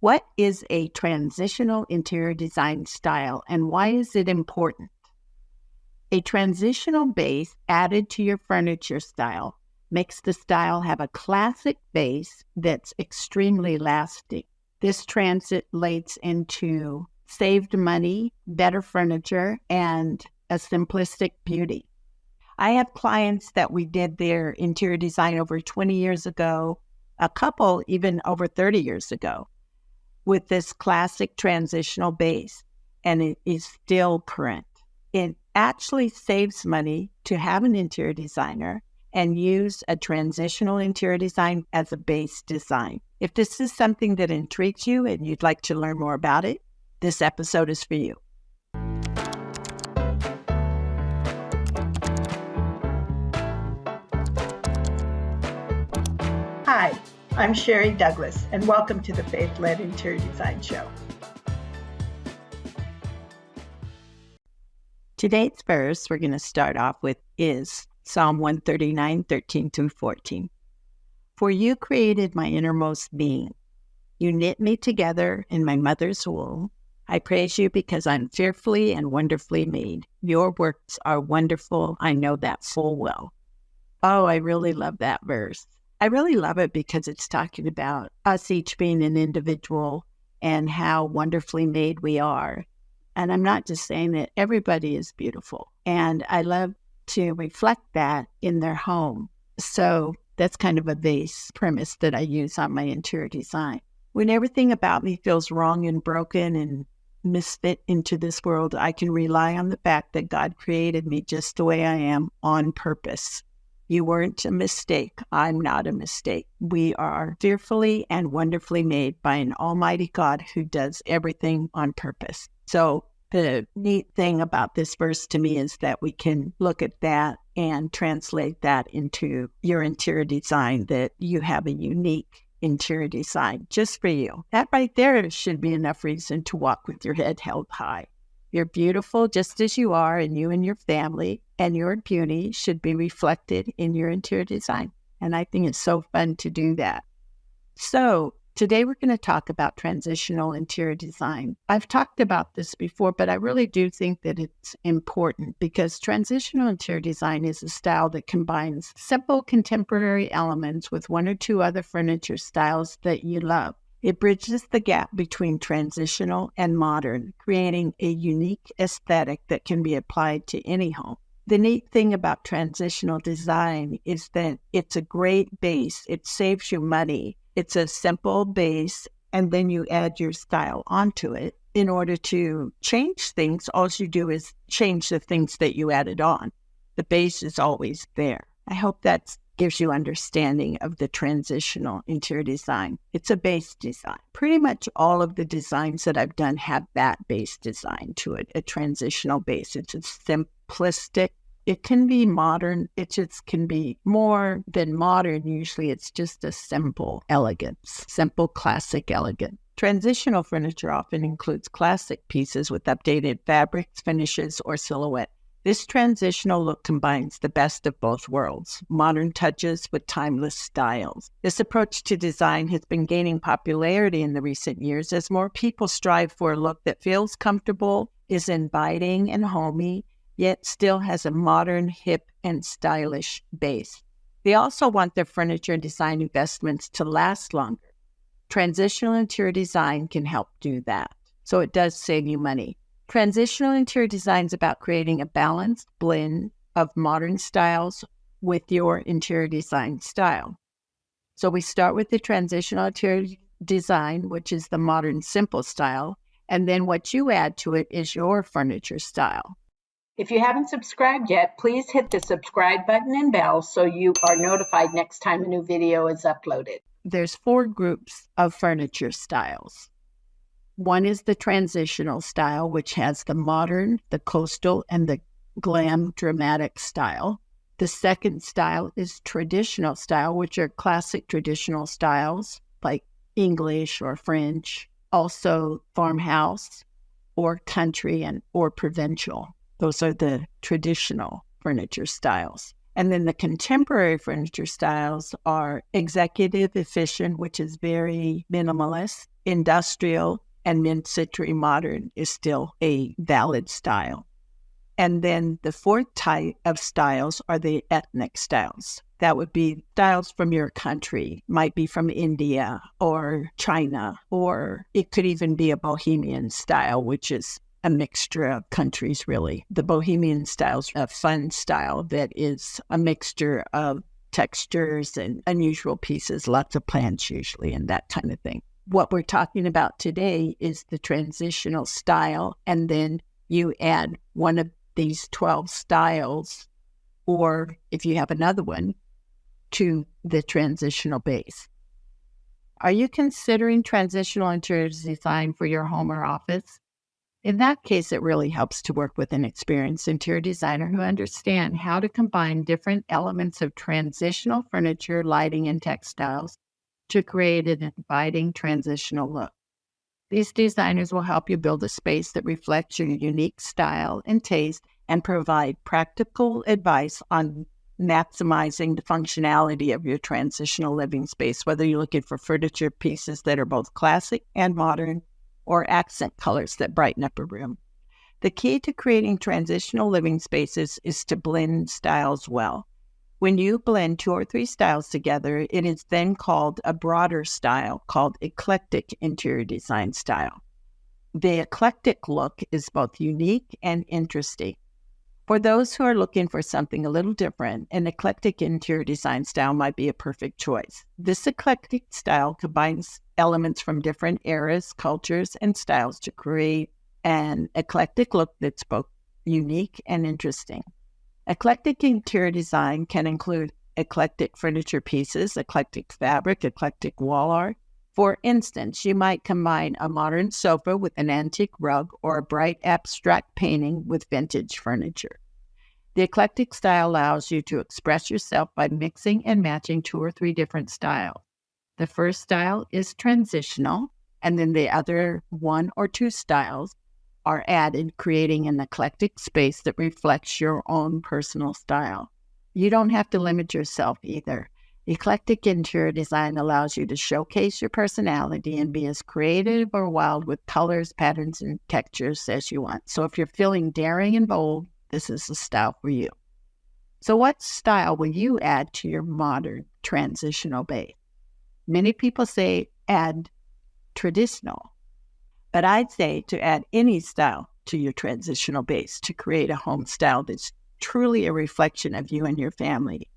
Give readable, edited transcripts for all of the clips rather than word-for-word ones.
What is a transitional interior design style and why is it important? A transitional base added to your furniture style makes the style have a classic base that's extremely lasting. This translates into saved money, better furniture, and a simplistic beauty. I have clients that we did their interior design over 20 years ago, a couple even over 30 years ago, with this classic transitional base, and it is still current. It actually saves money to have an interior designer and use a transitional interior design as a base design. If this is something that intrigues you and you'd like to learn more about it, this episode is for you. Hi, I'm Sherry Douglas, and welcome to the Faith-Led Interior Design Show. Today's verse we're going to start off with is Psalm 139, 13 through 14. For you created my innermost being. You knit me together in my mother's womb. I praise you because I'm fearfully and wonderfully made. Your works are wonderful. I know that full well. Oh, I really love that verse. I really love it because it's talking about us each being an individual and how wonderfully made we are. And I'm not just saying that everybody is beautiful. And I love to reflect that in their home. So that's kind of a base premise that I use on my interior design. When everything about me feels wrong and broken and misfit into this world, I can rely on the fact that God created me just the way I am on purpose. You weren't a mistake. I'm not a mistake. We are fearfully and wonderfully made by an almighty God who does everything on purpose. So the neat thing about this verse to me is that we can look at that and translate that into your interior design, that you have a unique interior design just for you. That right there should be enough reason to walk with your head held high. You're beautiful just as you are, and you and your family and your beauty should be reflected in your interior design. And I think it's so fun to do that. So today we're going to talk about transitional interior design. I've talked about this before, but I really do think that it's important because transitional interior design is a style that combines simple contemporary elements with one or two other furniture styles that you love. It bridges the gap between transitional and modern, creating a unique aesthetic that can be applied to any home. The neat thing about transitional design is that it's a great base. It saves you money. It's a simple base, and then you add your style onto it. In order to change things, all you do is change the things that you added on. The base is always there. I hope that gives you understanding of the transitional interior design. It's a base design. Pretty much all of the designs that I've done have that base design to it, a transitional base. It's a simplistic. It can be modern. It just can be more than modern. Usually it's just a simple elegance, simple classic elegance. Transitional furniture often includes classic pieces with updated fabrics, finishes, or silhouette. This transitional look combines the best of both worlds, modern touches with timeless styles. This approach to design has been gaining popularity in the recent years as more people strive for a look that feels comfortable, is inviting and homey, yet still has a modern, hip, and stylish base. They also want their furniture and design investments to last longer. Transitional interior design can help do that, so it does save you money. Transitional interior design is about creating a balanced blend of modern styles with your interior design style. So we start with the transitional interior design, which is the modern simple style, and then what you add to it is your furniture style. If you haven't subscribed yet, please hit the subscribe button and bell so you are notified next time a new video is uploaded. There's 4 groups of furniture styles. One is the transitional style, which has the modern, the coastal, and the glam dramatic style. The second style is traditional style, which are classic traditional styles like English or French, also farmhouse or country or provincial. Those are the traditional furniture styles. And then the contemporary furniture styles are executive efficient, which is very minimalist, Industrial and mid-century modern is still a valid style. And then the fourth type of styles are the ethnic styles. That would be styles from your country, might be from India or China, or it could even be a bohemian style, which is a mixture of countries, really. The bohemian style is a fun style that is a mixture of textures and unusual pieces, lots of plants usually, and that kind of thing. What we're talking about today is the transitional style, and then you add one of these 12 styles, or if you have another one, to the transitional base. Are you considering transitional interior design for your home or office? In that case, it really helps to work with an experienced interior designer who understands how to combine different elements of transitional furniture, lighting, and textiles to create an inviting transitional look. These designers will help you build a space that reflects your unique style and taste and provide practical advice on maximizing the functionality of your transitional living space, whether you're looking for furniture pieces that are both classic and modern or accent colors that brighten up a room. The key to creating transitional living spaces is to blend styles well. When you blend 2 or 3 styles together, it is then called a broader style called eclectic interior design style. The eclectic look is both unique and interesting. For those who are looking for something a little different, an eclectic interior design style might be a perfect choice. This eclectic style combines elements from different eras, cultures, and styles to create an eclectic look that's both unique and interesting. Eclectic interior design can include eclectic furniture pieces, eclectic fabric, eclectic wall art. For instance, you might combine a modern sofa with an antique rug or a bright abstract painting with vintage furniture. The eclectic style allows you to express yourself by mixing and matching 2 or 3 different styles. The first style is transitional, and then the other 1 or 2 styles are added, creating an eclectic space that reflects your own personal style. You don't have to limit yourself either. Eclectic interior design allows you to showcase your personality and be as creative or wild with colors, patterns, and textures as you want. So if you're feeling daring and bold, this is the style for you. So what style will you add to your modern transitional base? Many people say add traditional. But I'd say to add any style to your transitional base to create a home style that's truly a reflection of you and your family.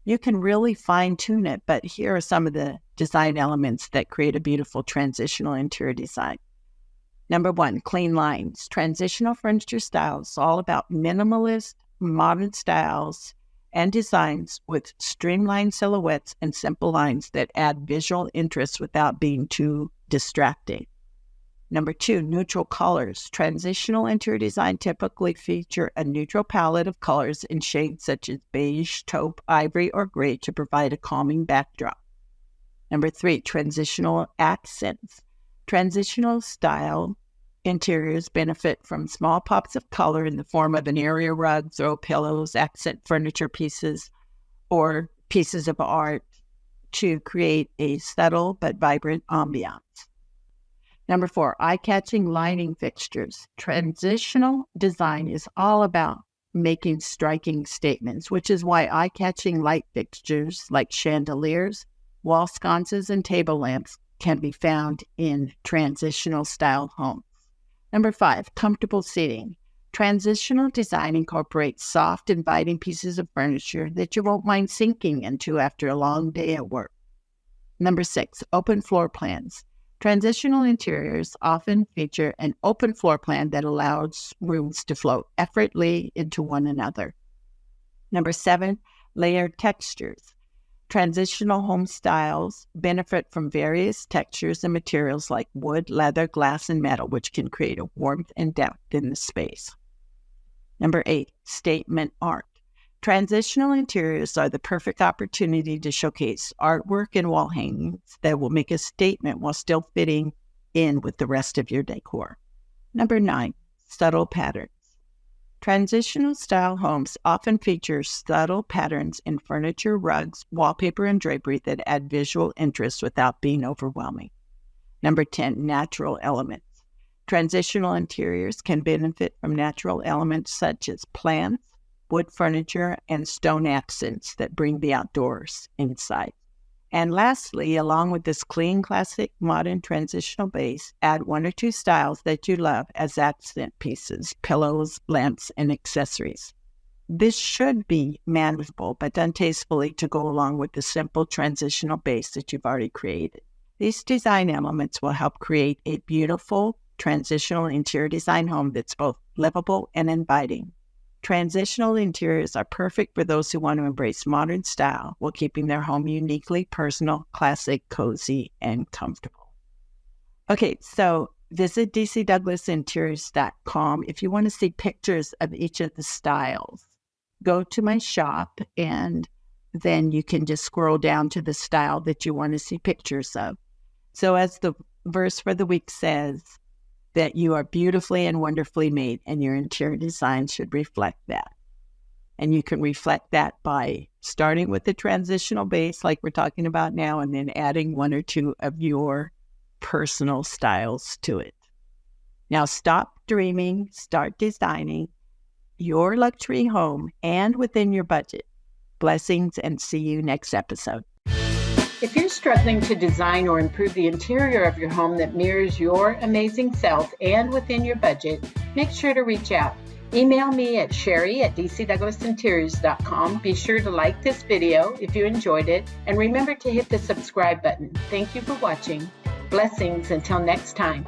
You can really fine-tune it, but here are some of the design elements that create a beautiful transitional interior design. Number 1, clean lines. Transitional furniture styles, all about minimalist, modern styles and designs with streamlined silhouettes and simple lines that add visual interest without being too distracting. Number 2, neutral colors. Transitional interior design typically feature a neutral palette of colors in shades such as beige, taupe, ivory, or gray to provide a calming backdrop. Number 3, transitional accents. Transitional style interiors benefit from small pops of color in the form of an area rug, throw pillows, accent furniture pieces, or pieces of art to create a subtle but vibrant ambiance. Number 4, eye-catching lighting fixtures. Transitional design is all about making striking statements, which is why eye-catching light fixtures like chandeliers, wall sconces, and table lamps can be found in transitional style homes. Number 5, comfortable seating. Transitional design incorporates soft, inviting pieces of furniture that you won't mind sinking into after a long day at work. Number 6, open floor plans. Transitional interiors often feature an open floor plan that allows rooms to flow effortlessly into one another. Number 7, layered textures. Transitional home styles benefit from various textures and materials like wood, leather, glass, and metal, which can create a warmth and depth in the space. Number 8, statement art. Transitional interiors are the perfect opportunity to showcase artwork and wall hangings that will make a statement while still fitting in with the rest of your decor. Number 9, subtle patterns. Transitional style homes often feature subtle patterns in furniture, rugs, wallpaper, and drapery that add visual interest without being overwhelming. Number 10, natural elements. Transitional interiors can benefit from natural elements such as plants, wood furniture, and stone accents that bring the outdoors inside. And lastly, along with this clean, classic, modern, transitional base, add 1 or 2 styles that you love as accent pieces, pillows, lamps, and accessories. This should be manageable but done tastefully to go along with the simple transitional base that you've already created. These design elements will help create a beautiful transitional interior design home that's both livable and inviting. Transitional interiors are perfect for those who want to embrace modern style while keeping their home uniquely personal, classic, cozy, and comfortable. Okay, so visit dcdouglasinteriors.com if you want to see pictures of each of the styles. Go to my shop and then you can just scroll down to the style that you want to see pictures of. So as the verse for the week says, that you are beautifully and wonderfully made, and your interior design should reflect that. And you can reflect that by starting with the transitional base like we're talking about now, and then adding 1 or 2 of your personal styles to it. Now stop dreaming, start designing your luxury home and within your budget. Blessings, and see you next episode. If you're struggling to design or improve the interior of your home that mirrors your amazing self and within your budget, make sure to reach out. Email me at sherry@dcdouglasinteriors.com. Be sure to like this video if you enjoyed it, and remember to hit the subscribe button. Thank you for watching. Blessings until next time.